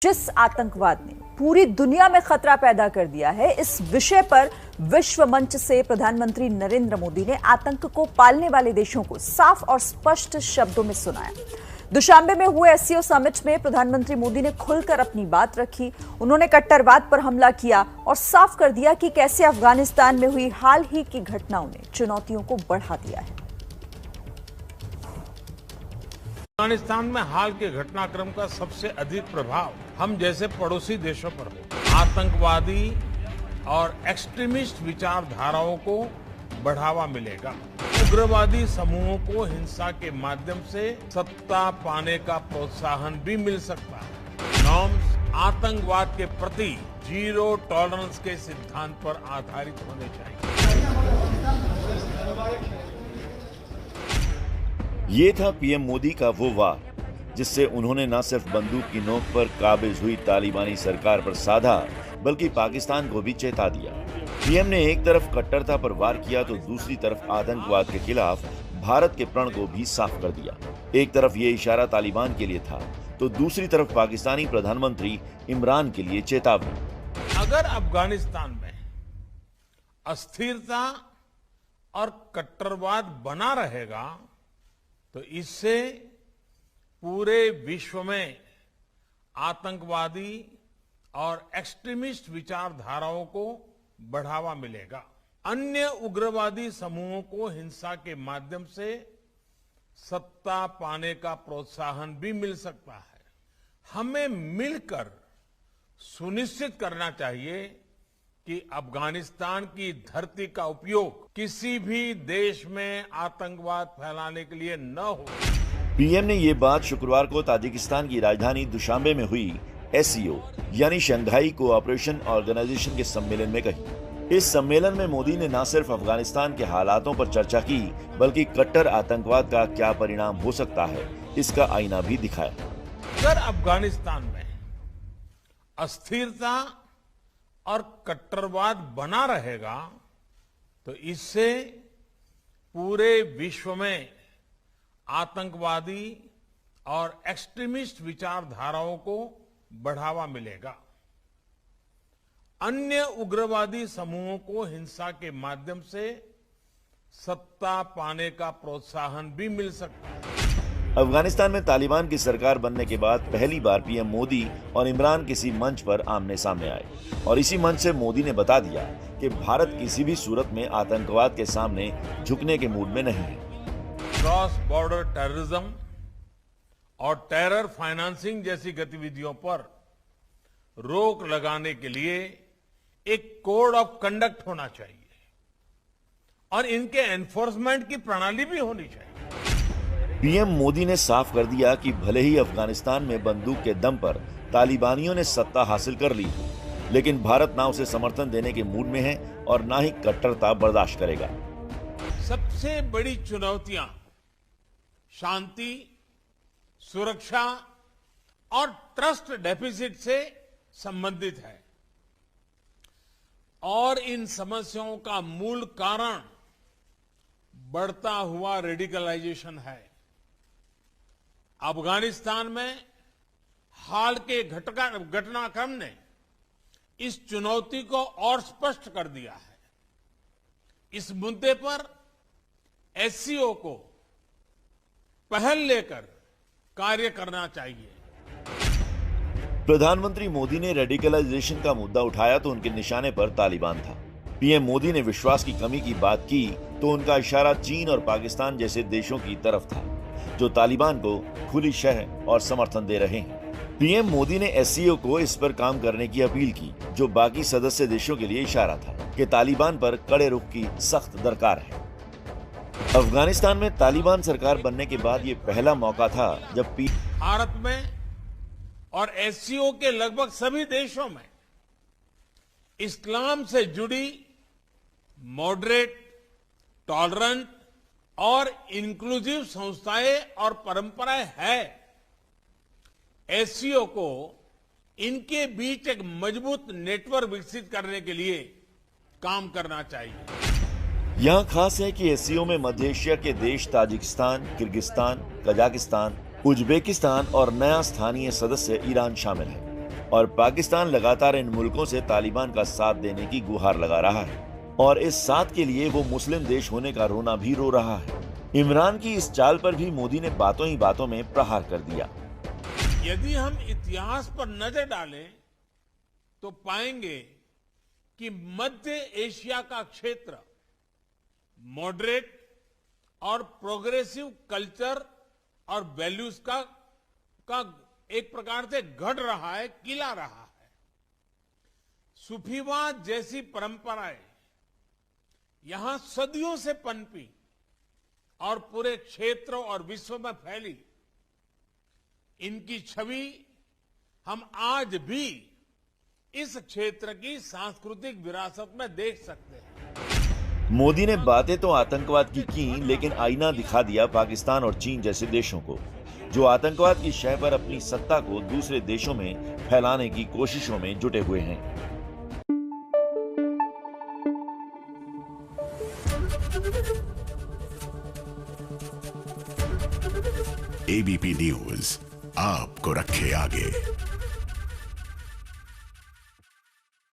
जिस आतंकवाद ने पूरी दुनिया में खतरा पैदा कर दिया है, इस विषय पर विश्व मंच से प्रधानमंत्री नरेंद्र मोदी ने आतंक को पालने वाले देशों को साफ और स्पष्ट शब्दों में सुनाया। दुशांबे में हुए एससीओ समिट में प्रधानमंत्री मोदी ने खुलकर अपनी बात रखी। उन्होंने कट्टरवाद पर हमला किया और साफ कर दिया कि कैसे अफगानिस्तान में हुई हाल ही की घटनाओं ने चुनौतियों को बढ़ा दिया है। अफगानिस्तान में हाल के घटनाक्रम का सबसे अधिक प्रभाव हम जैसे पड़ोसी देशों पर हो। आतंकवादी और एक्सट्रीमिस्ट विचारधाराओं को बढ़ावा मिलेगा। उग्रवादी समूहों को हिंसा के माध्यम से सत्ता पाने का प्रोत्साहन भी मिल सकता है। नॉर्म्स आतंकवाद के प्रति जीरो टॉलरेंस के सिद्धांत पर आधारित होने चाहिए। ये था पीएम मोदी का वो वार जिससे उन्होंने न सिर्फ बंदूक की नोक पर काबिज हुई तालिबानी सरकार पर साधा, बल्कि पाकिस्तान को भी चेता दिया। पीएम ने एक तरफ कट्टरता पर वार किया तो दूसरी तरफ आतंकवाद के खिलाफ भारत के प्रण को भी साफ कर दिया। एक तरफ ये इशारा तालिबान के लिए था तो दूसरी तरफ पाकिस्तानी प्रधानमंत्री इमरान के लिए चेतावनी। अगर अफगानिस्तान में अस्थिरता और कट्टरवाद बना रहेगा तो इससे पूरे विश्व में आतंकवादी और एक्सट्रीमिस्ट विचारधाराओं को बढ़ावा मिलेगा। अन्य उग्रवादी समूहों को हिंसा के माध्यम से सत्ता पाने का प्रोत्साहन भी मिल सकता है। हमें मिलकर सुनिश्चित करना चाहिए कि अफगानिस्तान की धरती का उपयोग किसी भी देश में आतंकवाद फैलाने के लिए न हो। पीएम ने ये बात शुक्रवार को ताजिकिस्तान की राजधानी दुशांबे में हुई एससीओ यानी शंघाई कोऑपरेशन ऑर्गेनाइजेशन के सम्मेलन में कही। इस सम्मेलन में मोदी ने न सिर्फ अफगानिस्तान के हालातों पर चर्चा की, बल्कि कट्टर आतंकवाद का क्या परिणाम हो सकता है इसका आईना भी दिखाया। अगर अफगानिस्तान में अस्थिरता और कट्टरवाद बना रहेगा तो इससे पूरे विश्व में आतंकवादी और एक्सट्रीमिस्ट विचारधाराओं को बढ़ावा मिलेगा। अन्य उग्रवादी समूहों को हिंसा के माध्यम से सत्ता पाने का प्रोत्साहन भी मिल सकता है। अफगानिस्तान में तालिबान की सरकार बनने के बाद पहली बार पीएम मोदी और इमरान किसी मंच पर आमने सामने आए और इसी मंच से मोदी ने बता दिया कि भारत किसी भी सूरत में आतंकवाद के सामने झुकने के मूड में नहीं है। क्रॉस बॉर्डर टेररिज्म और टेरर फाइनेंसिंग जैसी गतिविधियों पर रोक लगाने के लिए एक कोड ऑफ कंडक्ट होना चाहिए और इनके एनफोर्समेंट की प्रणाली भी होनी चाहिए। पीएम मोदी ने साफ कर दिया कि भले ही अफगानिस्तान में बंदूक के दम पर तालिबानियों ने सत्ता हासिल कर ली, लेकिन भारत ना उसे समर्थन देने के मूड में है और ना ही कट्टरता बर्दाश्त करेगा। सबसे बड़ी चुनौतियां शांति, सुरक्षा और ट्रस्ट डेफिसिट से संबंधित है और इन समस्याओं का मूल कारण बढ़ता हुआ रेडिकलाइजेशन है। अफगानिस्तान में हाल के घटनाक्रम ने इस चुनौती को और स्पष्ट कर दिया है। इस मुद्दे पर एससीओ को पहल लेकर कार्य करना चाहिए। प्रधानमंत्री मोदी ने रेडिकलाइजेशन का मुद्दा उठाया तो उनके निशाने पर तालिबान था। पीएम मोदी ने विश्वास की कमी की बात की तो उनका इशारा चीन और पाकिस्तान जैसे देशों की तरफ था जो तालिबान को खुली शह और समर्थन दे रहे हैं। पीएम मोदी ने एससीओ को इस पर काम करने की अपील की जो बाकी सदस्य देशों के लिए इशारा था कि तालिबान पर कड़े रुख की सख्त दरकार है। अफगानिस्तान में तालिबान सरकार बनने के बाद ये पहला मौका था जब भारत में और एससीओ के लगभग सभी देशों में इस्लाम से जुड़ी मॉडरेट, टॉलरेंट और इंक्लूसिव संस्थाएं और परंपराएं है। एससीओ को इनके बीच एक मजबूत नेटवर्क विकसित करने के लिए काम करना चाहिए। यहाँ खास है कि एससीओ में मध्य एशिया के देश ताजिकिस्तान, किर्गिस्तान, कजाकिस्तान, उज्बेकिस्तान और नया स्थानीय सदस्य ईरान शामिल है। और पाकिस्तान लगातार इन मुल्कों से तालिबान का साथ देने की गुहार लगा रहा है और इस साथ के लिए वो मुस्लिम देश होने का रोना भी रो रहा है। इमरान की इस चाल पर भी मोदी ने बातों ही बातों में प्रहार कर दिया। यदि हम इतिहास पर नजर डालें तो पाएंगे कि मध्य एशिया का क्षेत्र मॉडरेट और प्रोग्रेसिव कल्चर और वैल्यूज का एक प्रकार से गढ़ रहा है, किला रहा है। सूफीवाद जैसी परंपराएं यहां सदियों से पनपी और पूरे क्षेत्र और विश्व में फैली। इनकी छवि हम आज भी इस क्षेत्र की सांस्कृतिक विरासत में देख सकते हैं। मोदी ने बातें तो आतंकवाद की लेकिन आईना दिखा दिया पाकिस्तान और चीन जैसे देशों को, जो आतंकवाद की शह पर अपनी सत्ता को दूसरे देशों में फैलाने की कोशिशों में जुटे हुए हैं। एबीपी न्यूज आपको रखे आगे।